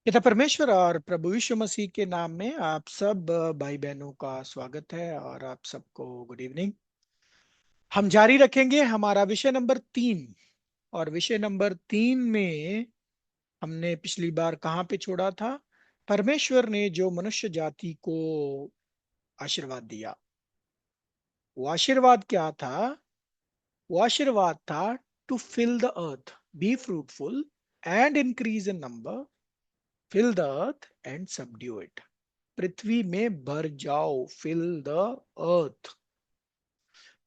पिता परमेश्वर और प्रभु यीशु मसीह के नाम में आप सब भाई बहनों का स्वागत है और आप सबको गुड इवनिंग। हम जारी रखेंगे हमारा विषय नंबर 3। और विषय नंबर 3 में हमने पिछली बार कहाँ पे छोड़ा था? परमेश्वर ने जो मनुष्य जाति को आशीर्वाद दिया, वो आशीर्वाद क्या था? वो आशीर्वाद था to fill the earth, be fruitful and increase in number, fill the earth and subdue it. पृथ्वी में भर जाओ, फिल द अर्थ।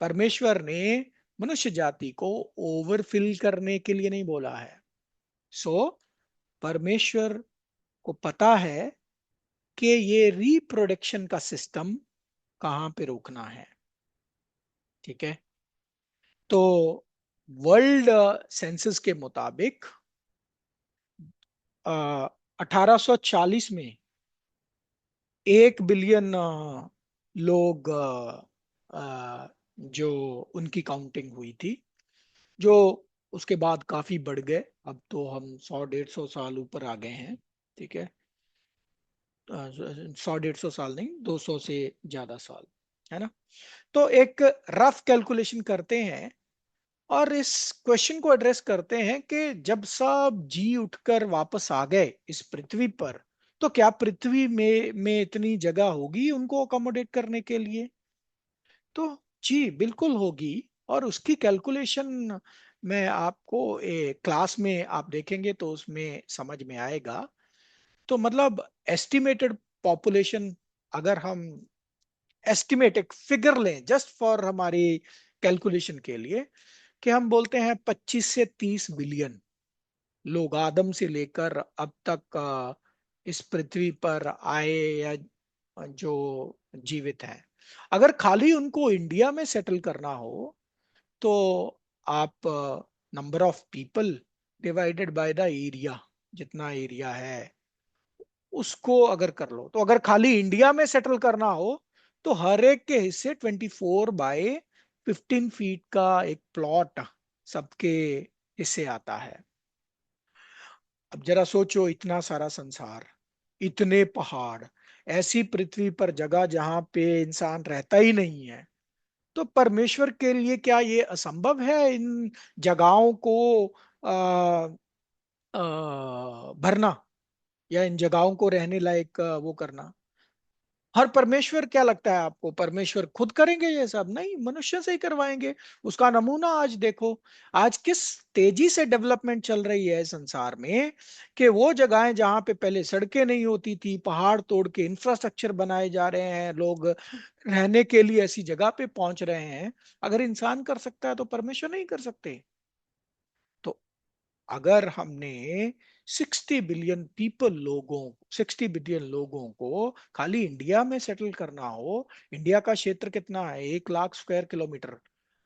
परमेश्वर ने मनुष्य जाति को ओवरफिल करने के लिए नहीं बोला है। सो परमेश्वर को पता है कि ये रिप्रोडक्शन का सिस्टम कहां पे रोकना है। ठीक है। तो वर्ल्ड सेंसस के मुताबिक 1840 में 1 बिलियन लोग जो उनकी काउंटिंग हुई थी, जो उसके बाद काफी बढ़ गए। अब तो हम 100 150 साल ऊपर आ गए हैं। ठीक है। 100 150 साल नहीं, 200 से ज्यादा साल, है ना। तो एक रफ कैलकुलेशन करते हैं और इस क्वेश्चन को एड्रेस करते हैं कि जब सब जी उठकर वापस आ गए इस पृथ्वी पर, तो क्या पृथ्वी में इतनी जगह होगी उनको अकोमोडेट करने के लिए? तो जी बिल्कुल होगी। और उसकी कैलकुलेशन मैं आपको क्लास में आप देखेंगे तो उसमें समझ में आएगा। तो मतलब एस्टिमेटेड पॉपुलेशन, अगर हम एस्टिमेट एक फिगर लें जस्ट फॉर हमारी कैलकुलेशन के लिए, कि हम बोलते हैं 25 से 30 बिलियन लोग आदम से लेकर अब तक इस पृथ्वी पर आए या जो जीवित हैं। अगर खाली उनको इंडिया में सेटल करना हो तो आप number of people divided by the area, जितना एरिया है उसको अगर कर लो, तो अगर खाली इंडिया में सेटल करना हो तो हर एक के हिस्से 24 बाय 15 फीट का एक प्लॉट सबके हिस्से आता है। अब जरा सोचो, इतना सारा संसार, इतने पहाड़, ऐसी पृथ्वी पर जगह जहां पे इंसान रहता ही नहीं है, तो परमेश्वर के लिए क्या ये असंभव है इन जगहों को आ, भरना, या इन जगहों को रहने लायक वो करना? हर परमेश्वर, क्या लगता है आपको परमेश्वर खुद करेंगे ये सब? नहीं, मनुष्य से ही करवाएंगे। उसका नमूना आज देखो, आज किस तेजी से डेवलपमेंट चल रही है संसार में, कि वो जगहें जहां पे पहले सड़कें नहीं होती थी, पहाड़ तोड़ के इंफ्रास्ट्रक्चर बनाए जा रहे हैं, लोग रहने के लिए ऐसी जगह पे पहुंच रहे हैं। अगर इंसान कर सकता है तो परमेश्वर नहीं कर सकते? तो अगर हमने 60 बिलियन लोगों को खाली इंडिया में सेटल करना हो, इंडिया का क्षेत्र कितना है? 1 लाख स्क्वायर किलोमीटर।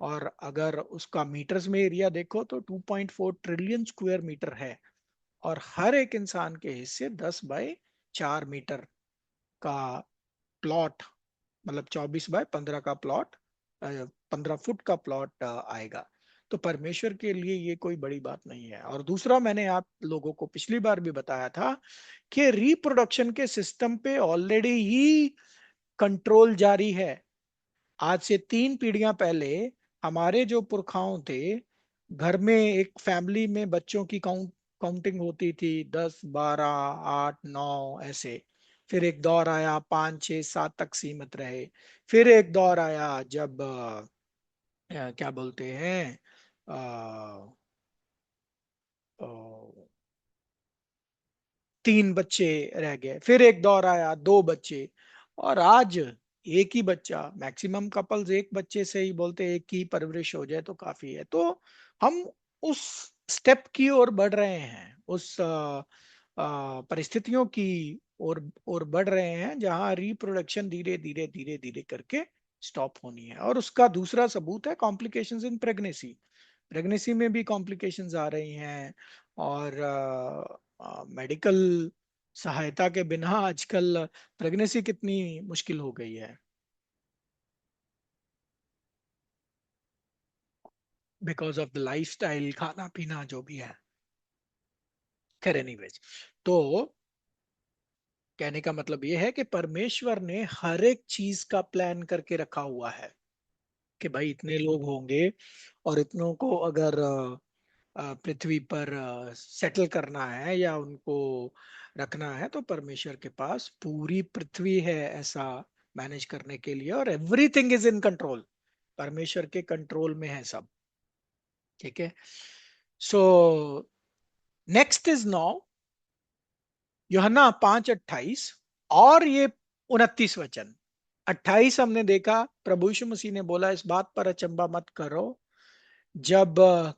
और अगर उसका मीटर्स में एरिया देखो तो 2.4 ट्रिलियन स्क्वायर मीटर है। और हर एक इंसान के हिस्से 10 बाय 4 मीटर का प्लॉट, मतलब 24 बाय 15 का प्लॉट, 15 फुट का प्लॉट आएगा। तो परमेश्वर के लिए ये कोई बड़ी बात नहीं है। और दूसरा, मैंने आप लोगों को पिछली बार भी बताया था कि रिप्रोडक्शन के सिस्टम पे ऑलरेडी ही कंट्रोल जारी है। आज से 3 पीढ़ियां पहले हमारे जो पुरखाओं थे, घर में एक फैमिली में बच्चों की काउंटिंग होती थी, 10 12 8 9 ऐसे। फिर एक दौर आया 5 6 7 तक सीमित रहे। फिर एक दौर आया जब क्या बोलते हैं, अ, अ, 3 बच्चे रह गए। फिर एक दौर आया 2 बच्चे। और आज एक ही बच्चा, मैक्सिमम कपल्स एक बच्चे से ही बोलते हैं, एक की परवरिश हो जाए तो काफी है। तो हम उस स्टेप की ओर बढ़ रहे हैं, उस परिस्थितियों की ओर बढ़ रहे हैं जहां रिप्रोडक्शन धीरे धीरे धीरे धीरे करके स्टॉप होनी है। और उसका दूसरा सबूत है कॉम्प्लिकेशंस इन प्रेगनेंसी। प्रेगनेंसी में भी कॉम्प्लिकेशंस आ रही हैं। और मेडिकल सहायता के बिना आजकल प्रेगनेंसी कितनी मुश्किल हो गई है, बिकॉज ऑफ द लाइफस्टाइल, खाना पीना जो भी है। खैर एनीवेज, तो कहने का मतलब यह है कि परमेश्वर ने हर एक चीज का प्लान करके रखा हुआ है कि भाई इतने लोग होंगे और इतनों को अगर पृथ्वी पर सेटल करना है या उनको रखना है, तो परमेश्वर के पास पूरी पृथ्वी है ऐसा मैनेज करने के लिए, और एवरीथिंग इज इन कंट्रोल। परमेश्वर के कंट्रोल में है सब। ठीक है। सो नेक्स्ट इज नाउ यूहन्ना 5:28 और ये 29 वचन। 28 हमने देखा, प्रभु यीशु मसीह ने बोला इस बात पर अचंभा मत करो जब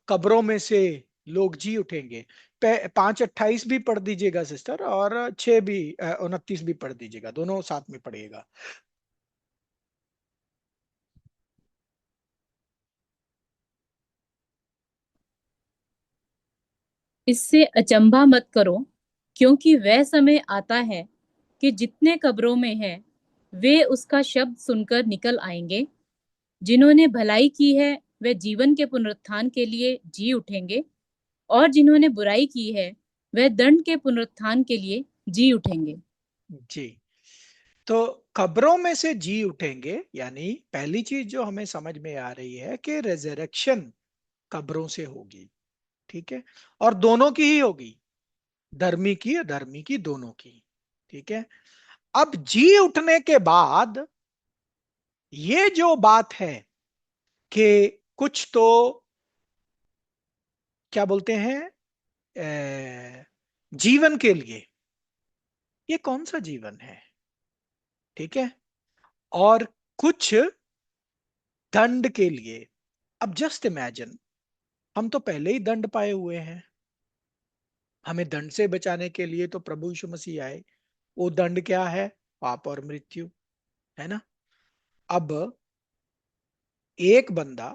कब्रों में से लोग जी उठेंगे। 5:28 भी पढ़ दीजिएगा सिस्टर, और 6 भी 29 भी पढ़ दीजिएगा, दोनों साथ में पढ़िएगा। इससे अचंभा मत करो, क्योंकि वह समय आता है कि जितने कब्रों में हैं वे उसका शब्द सुनकर निकल आएंगे। जिन्होंने भलाई की है वे जीवन के पुनरुत्थान के लिए जी उठेंगे, और जिन्होंने बुराई की है वे दंड के पुनरुत्थान के लिए जी उठेंगे। जी। तो कब्रों में से जी उठेंगे, यानी पहली चीज जो हमें समझ में आ रही है कि रेजरेक्शन कब्रों से होगी। ठीक है। और दोनों की ही होगी, धर्मी की अधर्मी की, दोनों की। ठीक है। अब जी उठने के बाद ये जो बात है कि कुछ तो क्या बोलते हैं, जीवन के लिए, ये कौन सा जीवन है? ठीक है। और कुछ दंड के लिए। अब जस्ट इमेजिन, हम तो पहले ही दंड पाए हुए हैं। हमें दंड से बचाने के लिए तो प्रभु यीशु मसीह आए। वो दंड क्या है? पाप और मृत्यु, है ना। अब एक बंदा,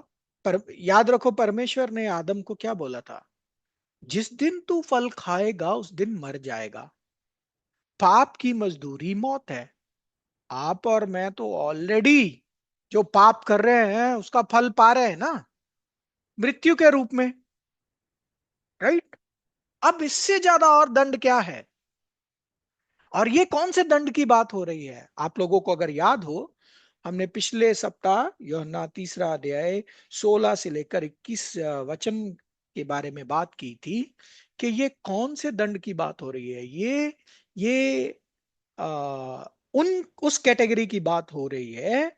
पर याद रखो परमेश्वर ने आदम को क्या बोला था? जिस दिन तू फल खाएगा उस दिन मर जाएगा, पाप की मजदूरी मौत है। आप और मैं तो ऑलरेडी जो पाप कर रहे हैं उसका फल पा रहे हैं ना, मृत्यु के रूप में। राइट। अब इससे ज्यादा और दंड क्या है? और ये कौन से दंड की बात हो रही है? आप लोगों को अगर याद हो, हमने पिछले सप्ताह यूहन्ना 3 अध्याय 16 से लेकर 21 वचन के बारे में बात की थी कि ये कौन से दंड की बात हो रही है। ये उन उस कैटेगरी की बात हो रही है,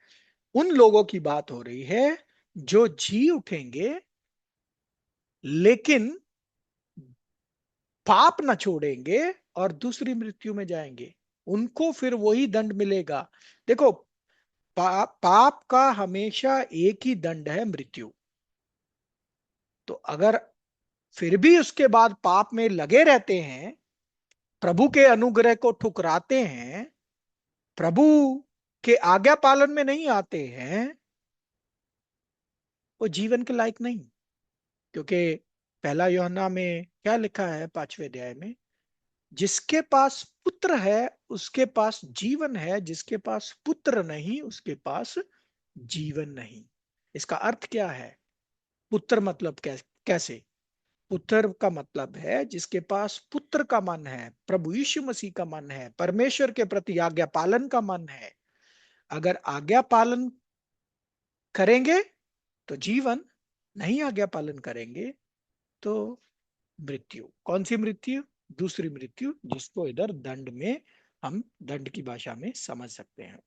उन लोगों की बात हो रही है जो जी उठेंगे लेकिन पाप न छोड़ेंगे और दूसरी मृत्यु में जाएंगे। उनको फिर वही दंड मिलेगा। देखो, पाप का हमेशा एक ही दंड है, मृत्यु। तो अगर फिर भी उसके बाद पाप में लगे रहते हैं, प्रभु के अनुग्रह को ठुकराते हैं, प्रभु के आज्ञा पालन में नहीं आते हैं, वो जीवन के लायक नहीं। क्योंकि पहला यूहन्ना में क्या लिखा है 5वें अध्याय में? जिसके पास पुत्र है उसके पास जीवन है, जिसके पास पुत्र नहीं उसके पास जीवन नहीं। इसका अर्थ क्या है? पुत्र मतलब कैसे? पुत्र का मतलब है जिसके पास पुत्र का मन है, प्रभु यीशु मसीह का मन है, परमेश्वर के प्रति आज्ञा पालन का मन है। अगर आज्ञा पालन करेंगे तो जीवन, नहीं आज्ञा पालन करेंगे तो मृत्यु। कौन सी मृत्यु? दूसरी मृत्यु, जिसको इधर दंड में, हम दंड की भाषा में समझ सकते हैं।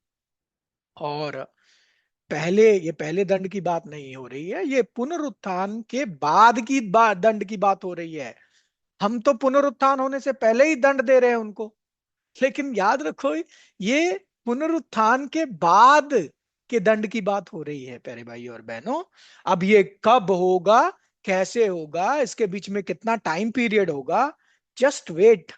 और ये पहले दंड की बात नहीं हो रही है, ये पुनरुत्थान के बाद की दंड की बात हो रही है। हम तो पुनरुत्थान होने से पहले ही दंड दे रहे हैं उनको। लेकिन याद रखो, ये पुनरुत्थान के बाद के दंड की बात हो रही है प्यारे भाई और बहनों। अब ये कब होगा, कैसे होगा, इसके बीच में कितना टाइम पीरियड होगा, just wait.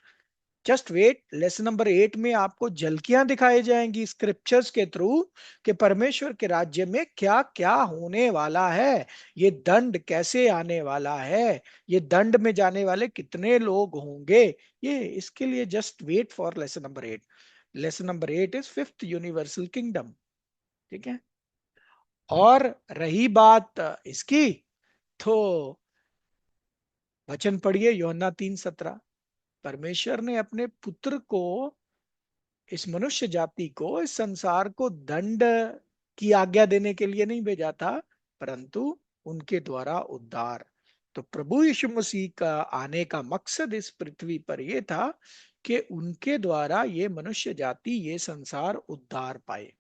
Just wait. Lesson number 8 में आपको झलकियां दिखाई जाएंगी स्क्रिप्चर्स के थ्रू कि परमेश्वर के राज्य में क्या क्या होने वाला है, ये दंड कैसे आने वाला है, ये दंड में जाने वाले कितने लोग होंगे। ये इसके लिए just wait for lesson number 8। Lesson number 8 is fifth universal kingdom. ठीक है। और रही बात इसकी, तो वचन पढ़िए यूहन्ना 3:17। परमेश्वर ने अपने पुत्र को इस मनुष्य जाति को, इस संसार को दंड की आज्ञा देने के लिए नहीं भेजा था, परंतु उनके द्वारा उद्धार। तो प्रभु यीशु मसीह का आने का मकसद इस पृथ्वी पर यह था कि उनके द्वारा ये मनुष्य जाति, ये संसार उद्धार पाए।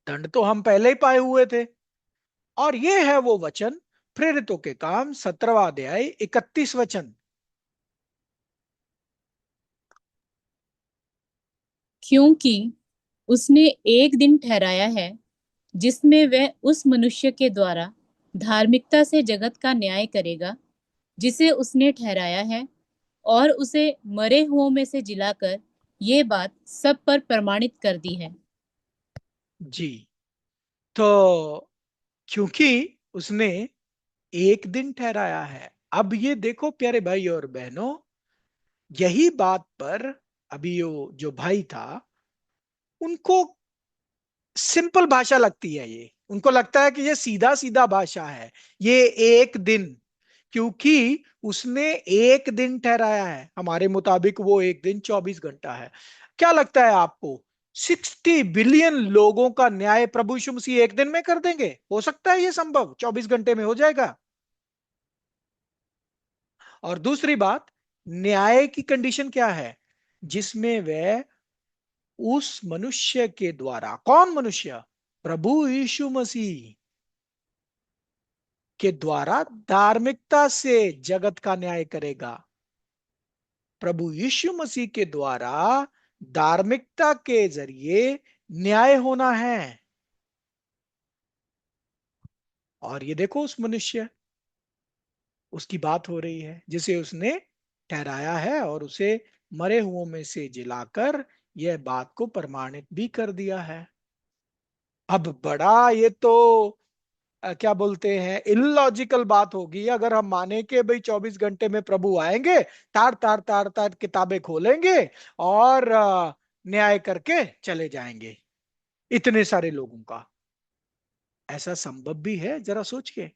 दंड तो हम पहले ही पाए हुए थे। और ये है वो वचन, प्रेरितों के काम 17वां अध्याय 31 वचन। क्योंकि उसने एक दिन ठहराया है जिसमें वह उस मनुष्य के द्वारा धार्मिकता से जगत का न्याय करेगा जिसे उसने ठहराया है, और उसे मरे हुओं में से जिलाकर ये बात सब पर प्रमाणित कर दी है। जी, तो क्योंकि उसने एक दिन ठहराया है। अब ये देखो प्यारे भाई और बहनों, यही बात पर अभी जो भाई था, उनको सिंपल भाषा लगती है। ये उनको लगता है कि ये सीधा सीधा भाषा है, ये एक दिन। क्योंकि उसने एक दिन ठहराया है, हमारे मुताबिक वो एक दिन 24 घंटा है। क्या लगता है आपको, 60 बिलियन लोगों का न्याय प्रभु यीशु मसीह एक दिन में कर देंगे? हो सकता है ये संभव? 24 घंटे में हो जाएगा? और दूसरी बात, न्याय की कंडीशन क्या है? जिसमें वह उस मनुष्य के द्वारा, कौन मनुष्य? प्रभु यीशु मसीह के द्वारा धार्मिकता से जगत का न्याय करेगा। प्रभु यीशु मसीह के द्वारा धार्मिकता के जरिए न्याय होना है। और ये देखो, उस मनुष्य, उसकी बात हो रही है जिसे उसने ठहराया है, और उसे मरे हुओं में से जिलाकर यह बात को प्रमाणित भी कर दिया है। अब बड़ा ये तो क्या बोलते हैं, इलॉजिकल बात होगी अगर हम माने कि भाई 24 घंटे में प्रभु आएंगे, तार तार तार तार किताबें खोलेंगे और न्याय करके चले जाएंगे इतने सारे लोगों का। ऐसा संभव भी है? जरा सोच के।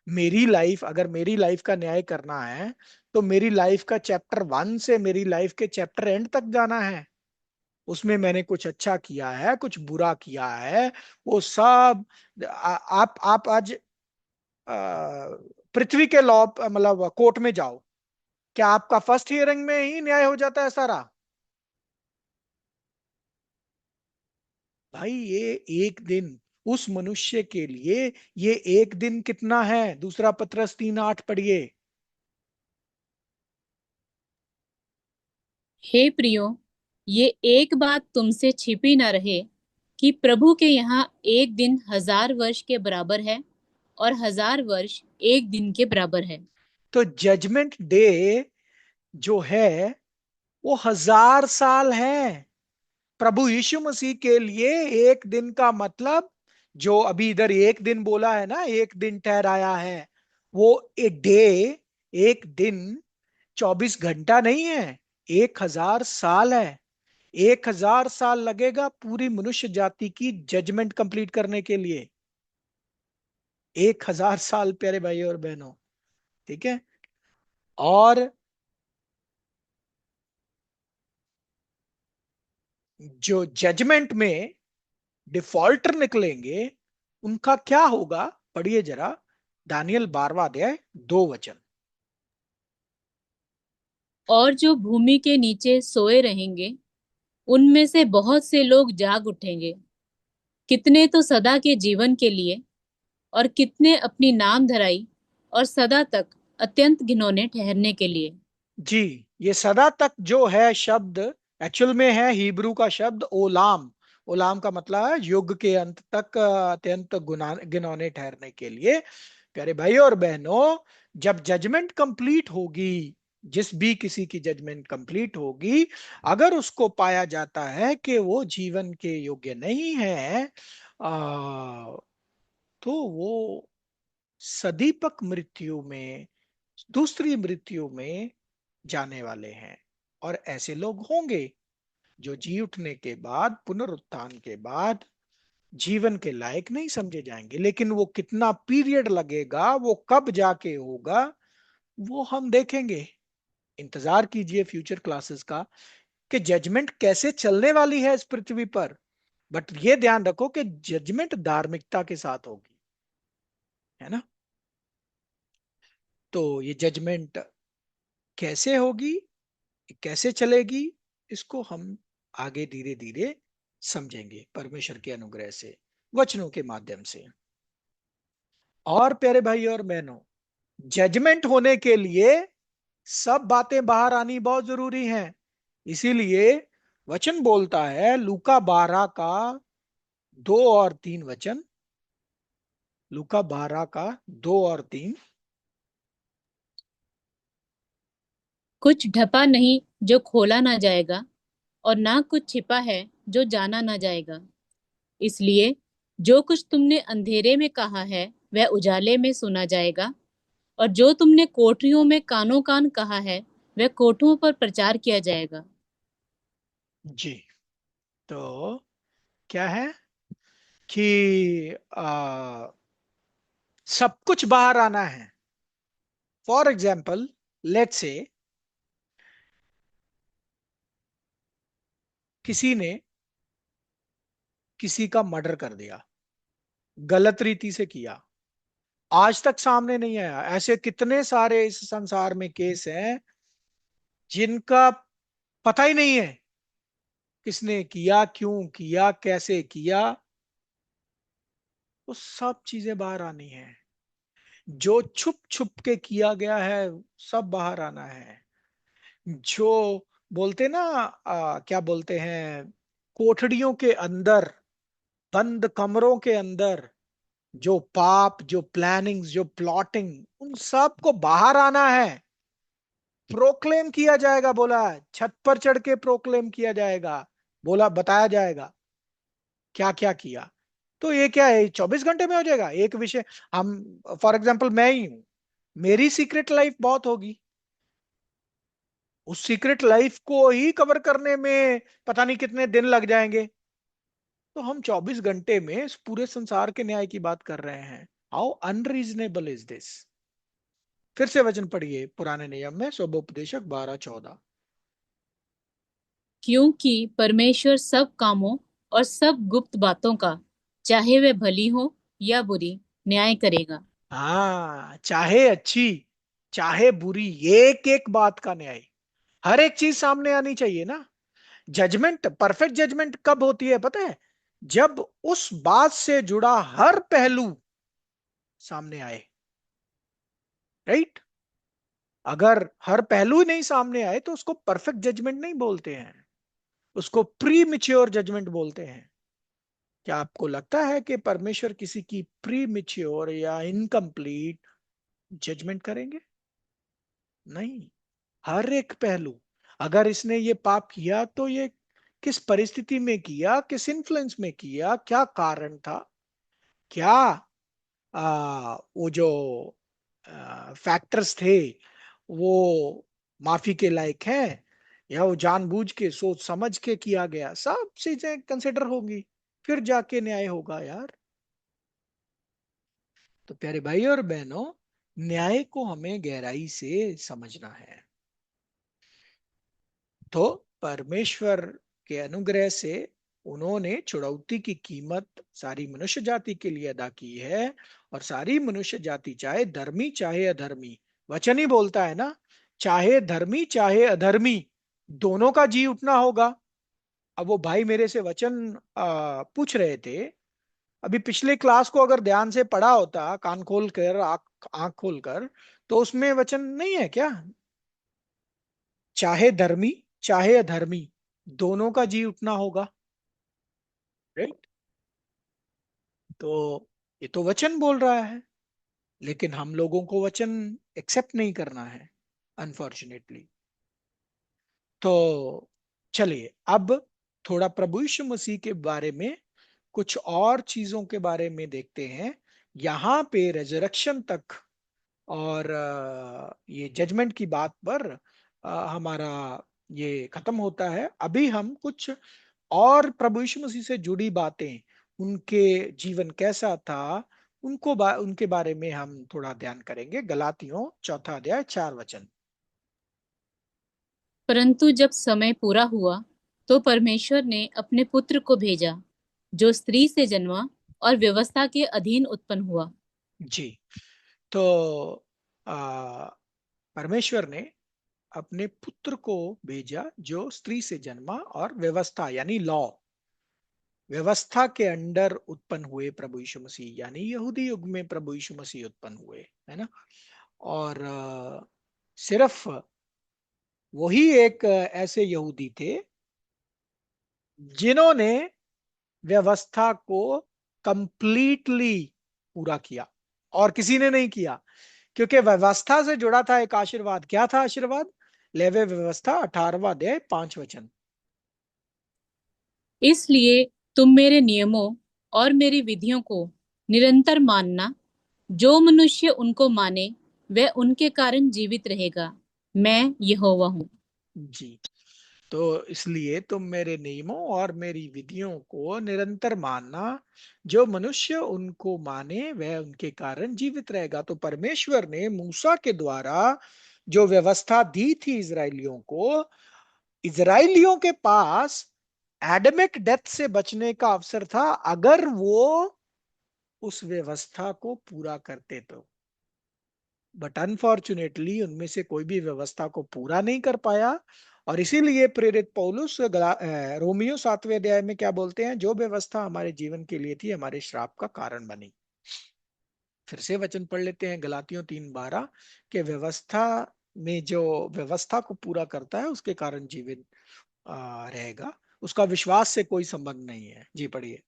मेरी लाइफ, अगर मेरी लाइफ का न्याय करना है, तो मेरी लाइफ का चैप्टर 1 से मेरी लाइफ के चैप्टर एंड तक जाना है। उसमें मैंने कुछ अच्छा किया है, कुछ बुरा किया है, वो सब आप आज पृथ्वी के लॉ, मतलब कोर्ट में जाओ, क्या आपका फर्स्ट हियरिंग में ही न्याय हो जाता है सारा? भाई ये एक दिन उस मनुष्य के लिए, ये एक दिन कितना है? दूसरा पत्रस 3:8 पढ़िए। हे प्रियो, ये एक बात तुमसे छिपी न रहे कि प्रभु के यहाँ एक दिन 1000 वर्ष के बराबर है, और 1000 वर्ष एक दिन के बराबर है। तो जजमेंट डे जो है वो 1000 साल है। प्रभु यीशु मसीह के लिए एक दिन का मतलब, जो अभी इधर एक दिन बोला है ना, एक दिन ठहराया है, वो एक डे, एक दिन 24 घंटा नहीं है, 1000 साल है। 1000 साल लगेगा पूरी मनुष्य जाति की जजमेंट कंप्लीट करने के लिए। 1000 साल प्यारे भाई और बहनों, ठीक है। और जो जजमेंट में डिफॉल्टर निकलेंगे, उनका क्या होगा? पढ़िए जरा, दानियल 12वां अध्याय 2 वचन। और जो भूमि के नीचे सोए रहेंगे, उनमें से बहुत से लोग जाग उठेंगे, कितने तो सदा के जीवन के लिए, और कितने अपनी नाम धराई और सदा तक अत्यंत घिनौने ठहरने के लिए। जी, ये सदा तक जो है शब्द, एक्चुअल में है हिब्रू का शब्द ओलाम। ओलाम का मतलब है युग के अंत तक, अत्यंत घिनौने ठहरने के लिए। प्यारे भाई और बहनों, जब जजमेंट कंप्लीट होगी, जिस भी किसी की जजमेंट कंप्लीट होगी, अगर उसको पाया जाता है कि वो जीवन के योग्य नहीं है, तो वो सदीपक मृत्यु में, दूसरी मृत्यु में जाने वाले हैं। और ऐसे लोग होंगे जो जी उठने के बाद, पुनरुत्थान के बाद जीवन के लायक नहीं समझे जाएंगे। लेकिन वो कितना पीरियड लगेगा, वो कब जाके होगा, वो हम देखेंगे। इंतजार कीजिए फ्यूचर क्लासेस का, कि जजमेंट कैसे चलने वाली है इस पृथ्वी पर, बट ये ध्यान रखो कि जजमेंट धार्मिकता के साथ होगी, है ना। तो ये जजमेंट कैसे होगी, कैसे चलेगी, इसको हम आगे धीरे धीरे समझेंगे परमेश्वर के अनुग्रह से, वचनों के माध्यम से। और प्यारे भाई और बहनों, जजमेंट होने के लिए सब बातें बाहर आनी बहुत जरूरी हैं। इसीलिए वचन बोलता है, लूका 12 का 2 और 3 वचन, लूका 12 का 2 और 3। कुछ ढपा नहीं जो खोला ना जाएगा, और ना कुछ छिपा है जो जाना ना जाएगा। इसलिए जो कुछ तुमने अंधेरे में कहा है वह उजाले में सुना जाएगा, और जो तुमने कोठरियों में कानों कान कहा है वह कोठों पर प्रचार किया जाएगा। जी। तो क्या है कि सब कुछ बाहर आना है। फॉर एग्जाम्पल, लेट्स से किसी ने किसी का मर्डर कर दिया, गलत रीति से किया, आज तक सामने नहीं आया। ऐसे कितने सारे इस संसार में केस हैं जिनका पता ही नहीं है किसने किया, क्यों किया, कैसे किया। तो सब चीजें बाहर आनी है। जो छुप छुप के किया गया है, सब बाहर आना है। जो बोलते ना, क्या बोलते हैं, कोठड़ियों के अंदर, बंद कमरों के अंदर जो पाप, जो प्लानिंग्स, जो प्लॉटिंग, उन सब को बाहर आना है। प्रोक्लेम किया जाएगा, बोला है, छत पर चढ़ के प्रोक्लेम किया जाएगा, बोला बताया जाएगा क्या क्या किया। तो ये क्या है, 24 घंटे में हो जाएगा एक विषय। हम, फॉर एग्जाम्पल मैं ही हूं, मेरी सीक्रेट लाइफ बहुत होगी, उस सीक्रेट लाइफ को ही कवर करने में पता नहीं कितने दिन लग जाएंगे। तो हम 24 घंटे में इस पूरे संसार के न्याय की बात कर रहे हैं। How unreasonable is this. फिर से वचन पढ़िए, पुराने नियम में स्वोपदेशक 12:14। क्योंकि परमेश्वर सब कामों और सब गुप्त बातों का, चाहे वे भली हो या बुरी, न्याय करेगा। हाँ, चाहे अच्छी चाहे बुरी, एक एक बात का न्याय, हर एक चीज सामने आनी चाहिए ना। जजमेंट, परफेक्ट जजमेंट कब होती है पता है? जब उस बात से जुड़ा हर पहलू सामने आए, राइट। अगर हर पहलू ही नहीं सामने आए तो उसको परफेक्ट जजमेंट नहीं बोलते हैं, उसको प्री मिच्योर जजमेंट बोलते हैं। क्या आपको लगता है कि परमेश्वर किसी की प्री मिच्योर या इनकम्प्लीट जजमेंट करेंगे? नहीं। हर एक पहलू, अगर इसने ये पाप किया तो ये किस परिस्थिति में किया, किस इन्फ्लुएंस में किया, क्या कारण था, क्या वो जो फैक्टर्स थे वो माफी के लायक हैं, या वो जानबूझ के सोच समझ के किया गया, सब चीजें कंसिडर होंगी, फिर जाके न्याय होगा यार। तो प्यारे भाई और बहनों, न्याय को हमें गहराई से समझना है। तो परमेश्वर के अनुग्रह से उन्होंने छुड़ौती की कीमत सारी मनुष्य जाति के लिए अदा की है। और सारी मनुष्य जाति, चाहे धर्मी चाहे अधर्मी, वचन ही बोलता है ना, चाहे धर्मी चाहे अधर्मी, दोनों का जी उठना होगा। अब वो भाई मेरे से वचन पूछ रहे थे, अभी पिछले क्लास को अगर ध्यान से पढ़ा होता, कान खोल कर, आंख आंख खोल कर, तो उसमें वचन नहीं है क्या? चाहे धर्मी चाहे अधर्मी, दोनों का जी उठना होगा, राइट। तो ये तो वचन बोल रहा है, लेकिन हम लोगों को वचन एक्सेप्ट नहीं करना है, अनफॉर्चुनेटली। तो चलिए अब थोड़ा प्रभु यीशु मसीह के बारे में, कुछ और चीजों के बारे में देखते हैं। यहाँ पे रेजरेक्शन तक और ये जजमेंट की बात पर हमारा ये खत्म होता है। अभी हम कुछ और प्रभु यीशु मसीह से जुड़ी बातें, उनके जीवन कैसा था, उनके बारे में हम थोड़ा ध्यान करेंगे। गलातियों 4 अध्याय 4 वचन। परंतु जब समय पूरा हुआ तो परमेश्वर ने अपने पुत्र को भेजा, जो स्त्री से जन्मा और व्यवस्था के अधीन उत्पन्न हुआ। जी। तो आ, परमेश्वर ने अपने पुत्र को भेजा जो स्त्री से जन्मा और व्यवस्था यानी लॉ, व्यवस्था के अंडर उत्पन्न हुए प्रभु यीशु मसीह, यानी यहूदी युग में प्रभु यीशु मसीह उत्पन्न हुए, है ना। और सिर्फ वही एक ऐसे यहूदी थे जिन्होंने व्यवस्था को कंप्लीटली पूरा किया, और किसी ने नहीं किया, क्योंकि व्यवस्था से जुड़ा था एक आशीर्वाद। क्या था आशीर्वाद? लेवे व्यवस्था 18वां अध्याय 5 वचन। इसलिए तुम मेरे नियमों और मेरी विधियों को निरंतर मानना। जो मनुष्य उनको माने वह उनके कारण जीवित रहेगा। मैं यहोवा हूँ। जी। तो इसलिए तुम मेरे नियमों और मेरी विधियों को निरंतर मानना, जो मनुष्य उनको माने वह उनके कारण जीवित रहेगा। तो परमेश्वर ने मूसा के द्वारा जो व्यवस्था दी थी इजरायलियों को, इजरायलियों के पास एडमिक डेथ से बचने का अवसर था अगर वो उस व्यवस्था को पूरा करते तो। बट अनफॉर्चुनेटली उनमें से कोई भी व्यवस्था को पूरा नहीं कर पाया, और इसीलिए प्रेरित पौलुस रोमियो 7वें अध्याय में क्या बोलते हैं? जो व्यवस्था हमारे जीवन के लिए थी हमारे श्राप का कारण बनी। फिर से वचन पढ़ लेते हैं, गलातियों 3:12 के व्यवस्था में जो व्यवस्था को पूरा करता है उसके कारण जीवित रहेगा, उसका विश्वास से कोई संबंध नहीं है। जी पढ़िए।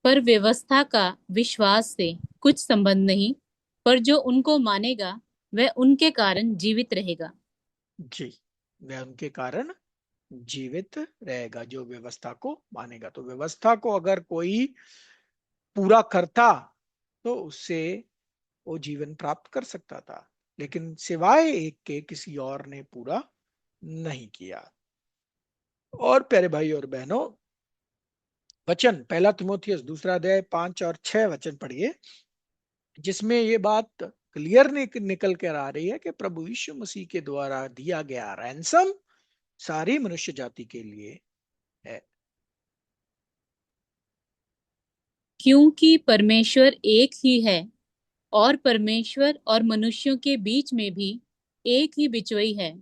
पर व्यवस्था का विश्वास से कुछ संबंध नहीं, पर जो उनको मानेगा वह उनके कारण जीवित रहेगा। जी, वह उनके कारण जीवित रहेगा जो व्यवस्था को मानेगा। तो व्यवस्था को अगर कोई पूरा करता तो उससे वो जीवन प्राप्त कर सकता था, लेकिन सिवाय एक के किसी और ने पूरा नहीं किया। और प्यारे भाई और बहनों, वचन पहला तिमोथियस 2 अध्याय 5 और 6 वचन पढ़िए, जिसमें ये बात क्लियर निकल कर आ रही है कि प्रभु यीशु मसीह के द्वारा दिया गया रैंसम सारी मनुष्य जाति के लिए है। क्योंकि परमेश्वर एक ही है और परमेश्वर और मनुष्यों के बीच में भी एक ही बिचवई है,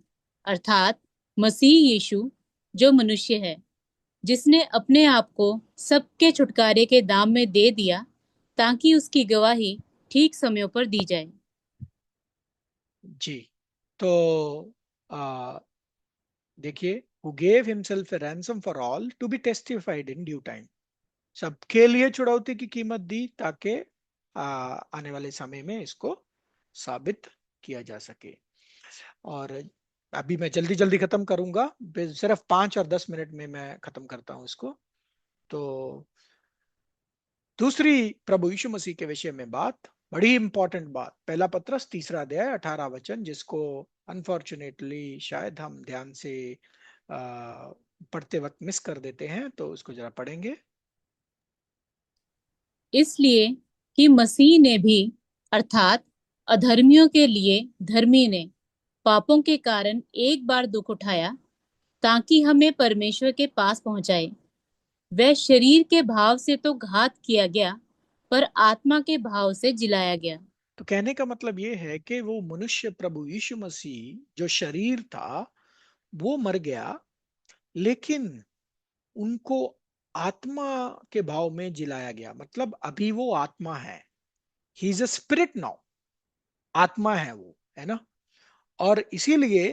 अर्थात मसीह यीशु, जो मनुष्य है, जिसने अपने आप को सबके छुटकारे के दाम में दे दिया, ताकि उसकी गवाही ठीक समय पर दी जाए। जी। तो आ, देखिए, who gave himself a ransom for all to be testified in due time, सबके लिए छुड़ौती की कीमत दी ताकि आने वाले समय में इसको साबित किया जा सके। और अभी मैं जल्दी जल्दी खत्म करूंगा, सिर्फ 5 और 10 मिनट में मैं खत्म करता हूं इसको। तो दूसरी प्रभु यीशु मसीह के विषय में बात, बड़ी इंपॉर्टेंट बात, पहला पत्रस 3 अध्याय 18 वचन, जिसको अनफॉर्चुनेटली शायद हम ध्यान से पढ़ते वक्त मिस कर देते हैं, तो उसको जरा पढ़ेंगे। इसलिए कि मसीह ने भी, अर्थात अधर्मियों के लिए धर्मी ने, पापों के कारण एक बार दुख उठाया, ताकि हमें परमेश्वर के पास पहुंचाए। वह शरीर के भाव से तो घात किया गया, पर आत्मा के भाव से जिलाया गया। तो कहने का मतलब ये है कि वो मनुष्य प्रभु यीशु मसीह जो शरीर था वो मर गया, लेकिन उनको आत्मा के भाव में जिलाया गया। मतलब अभी वो आत्मा है, he is a spirit now, आत्मा है वो, है ना। और इसीलिए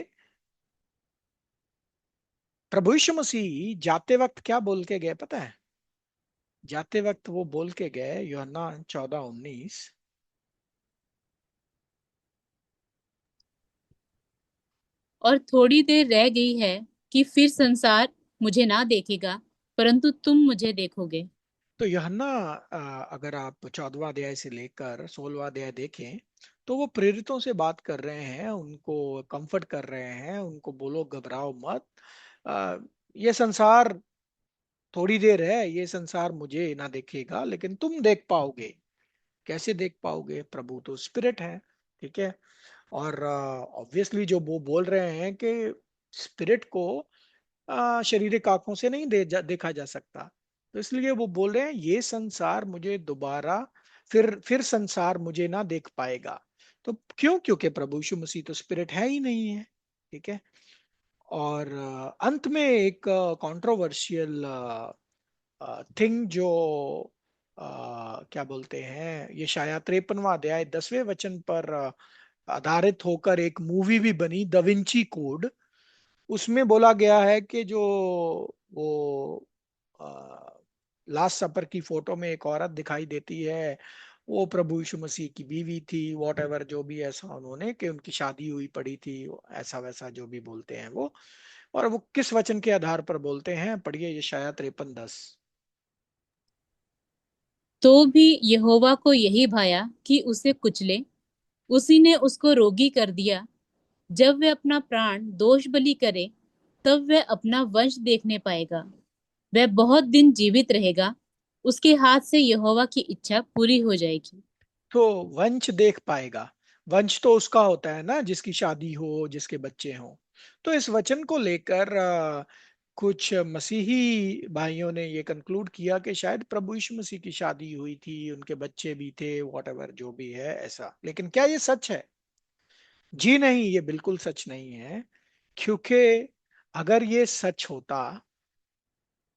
प्रभु यीशु मसीह जाते वक्त क्या बोल के गए पता है? जाते वक्त वो बोल के गए, यूहन्ना 14:19, और थोड़ी देर रह गई है कि फिर संसार मुझे ना देखेगा, परंतु तुम मुझे देखोगे। तो यूहन्ना अगर आप 14वां अध्याय से लेकर 16वां अध्याय देखें, तो वो प्रेरितों से बात कर रहे हैं, उनको कंफर्ट कर रहे हैं, उनको बोलो घबराओ मत, अ, ये संसार थोड़ी देर है, ये संसार मुझे ना देखेगा लेकिन तुम देख पाओगे। कैसे देख पाओगे? प्रभु तो स्पिरिट है, ठीक है। और ऑब्वियसली जो वो बोल रहे हैं कि स्पिरिट को शारीरिक आंखों से नहीं देखा जा सकता, तो इसलिए वो बोल रहे हैं ये संसार मुझे दोबारा, फिर संसार मुझे ना देख पाएगा। तो क्यों? क्योंकि प्रभु यीशु मसीह तो स्पिरिट है ही नहीं है। ठीक है। और अंत में एक कंट्रोवर्शियल थिंग जो क्या बोलते हैं, ये शायद 53वां अध्याय 10वें वचन पर आधारित होकर एक मूवी भी बनी, द विंची कोड। उसमें बोला गया है कि जो वो लास्ट सपर की फोटो में एक औरत दिखाई देती है, वो प्रभु यीशु मसीह की बीवी थी, वॉट एवर जो भी ऐसा उन्होंने कि उनकी शादी हुई पड़ी थी, ऐसा वैसा जो भी बोलते हैं वो। और वो किस वचन के आधार पर बोलते हैं, पढ़िए ये शायद 53:10। तो भी यहोवा को यही भाया कि उसे कुचले। उसी ने उसको रोगी कर दिया। जब वह अपना प्राण दोष बलि करे, तब वह अपना वंश देखने पाएगा। वह बहुत दिन जीवित रहेगा। उसके हाथ से यहोवा की इच्छा पूरी हो जाएगी। तो वंश देख पाएगा। वंश तो उसका होता है ना जिसकी शादी हो, जिसके बच्चे हों। तो इस वचन को लेकर कुछ मसीही भाइयों ने ये कंक्लूड किया कि शायद प्रभु यीशु मसीह की शादी हुई थी, उनके बच्चे भी थे, वॉट जो भी है ऐसा। लेकिन क्या ये सच है? जी नहीं, ये बिल्कुल सच नहीं है। क्योंकि अगर ये सच होता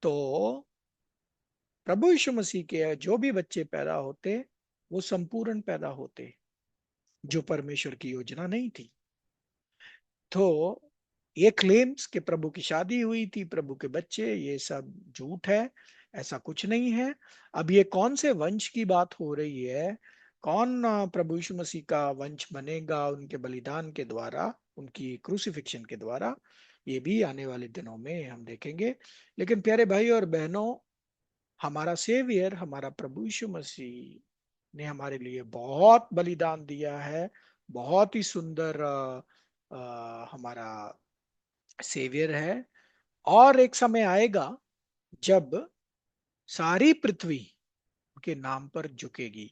तो प्रभु यीशु मसीह के जो भी बच्चे पैदा होते वो संपूर्ण पैदा होते, जो परमेश्वर की योजना नहीं थी। तो ये क्लेम्स कि प्रभु की शादी हुई थी, प्रभु के बच्चे, ये सब झूठ है। ऐसा कुछ नहीं है। अब ये कौन से वंश की बात हो रही है? कौन प्रभु यीशु मसीह का वंश बनेगा उनके बलिदान के द्वारा, उनकी क्रूसिफिक्शन के द्वारा, ये भी आने वाले दिनों में हम देखेंगे। लेकिन प्यारे भाई और बहनों, हमारा सेवियर, हमारा प्रभु यीशु मसीह ने हमारे लिए बहुत बलिदान दिया है। बहुत ही सुंदर हमारा सेवियर है। और एक समय आएगा जब सारी पृथ्वी के नाम पर झुकेगी।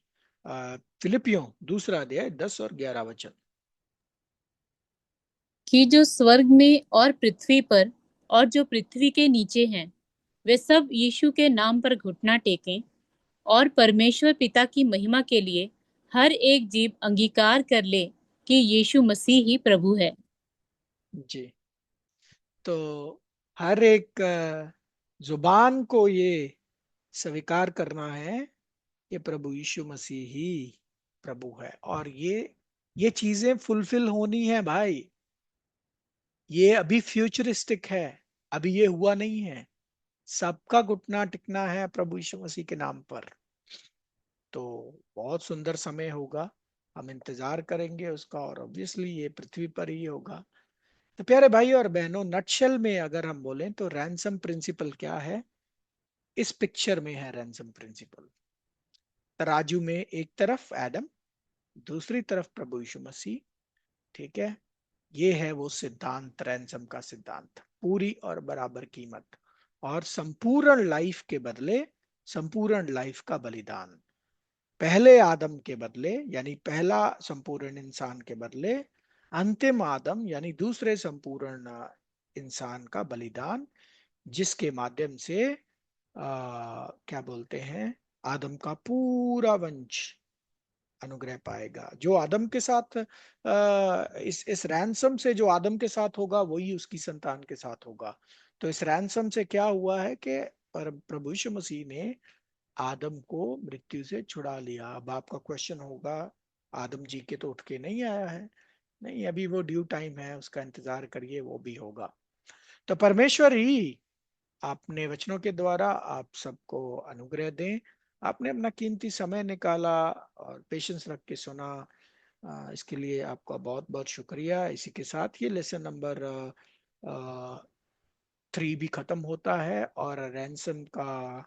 फिलिपियों 2 अध्याय 10 और 11 वचन। कि जो स्वर्ग में और पृथ्वी पर और जो पृथ्वी के नीचे हैं, वे सब यीशु के नाम पर घुटना टेकें और परमेश्वर पिता की महिमा के लिए हर एक जीव अंगीकार कर ले कि यीशु मसीह ही प्रभु है। जी। तो हर एक जुबान को ये स्वीकार करना है कि प्रभु यीशु मसीह ही प्रभु है। और ये चीजें फुलफिल होनी है भाई। ये अभी फ्यूचरिस्टिक है, अभी ये हुआ नहीं है। सबका घुटना टिकना है प्रभु यीशु मसीह के नाम पर। तो बहुत सुंदर समय होगा, हम इंतजार करेंगे उसका, और ऑब्वियसली ये पृथ्वी पर ही होगा। तो प्यारे भाई और बहनों, नटशेल में अगर हम बोलें तो रैंसम प्रिंसिपल क्या है? इस पिक्चर में है रैंसम प्रिंसिपल। तराजू में एक तरफ एडम, दूसरी तरफ प्रभु यीशु मसीह। ठीक है। ये है वो सिद्धांत, रैंसम का सिद्धांत, पूरी और बराबर कीमत और संपूर्ण लाइफ के बदले संपूर्ण लाइफ का बलिदान। पहले आदम के बदले यानी पहला संपूर्ण इंसान के बदले अंतिम आदम यानी दूसरे संपूर्ण इंसान का बलिदान, जिसके माध्यम से क्या बोलते हैं, आदम का पूरा वंश अनुग्रह पाएगा। जो आदम के साथ इस रैंसम से जो आदम के साथ होगा वही उसकी संतान के साथ होगा। तो इस रैंसम से क्या हुआ है कि प्रभु यीशु मसीह ने आदम को मृत्यु से छुड़ा लिया। अब आपका क्वेश्चन होगा, आदम जी के तो उठ के नहीं आया है। नहीं, अभी वो ड्यू टाइम है, उसका इंतजार करिए, वो भी होगा। तो परमेश्वर ही आपने वचनों के द्वारा आप सबको अनुग्रह दें। आपने अपना कीमती समय निकाला और पेशेंस रख के सुना, इसके लिए आपका बहुत बहुत शुक्रिया। इसी के साथ ये लेसन नंबर 3 भी खत्म होता है और रैंसम का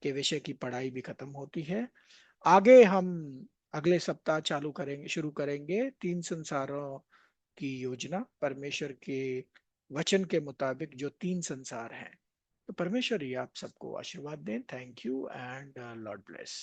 के विषय की पढ़ाई भी खत्म होती है। आगे हम अगले सप्ताह शुरू करेंगे 3 संसारों की योजना, परमेश्वर के वचन के मुताबिक जो 3 संसार हैं। तो परमेश्वर ही आप सबको आशीर्वाद दें। Thank you and Lord bless.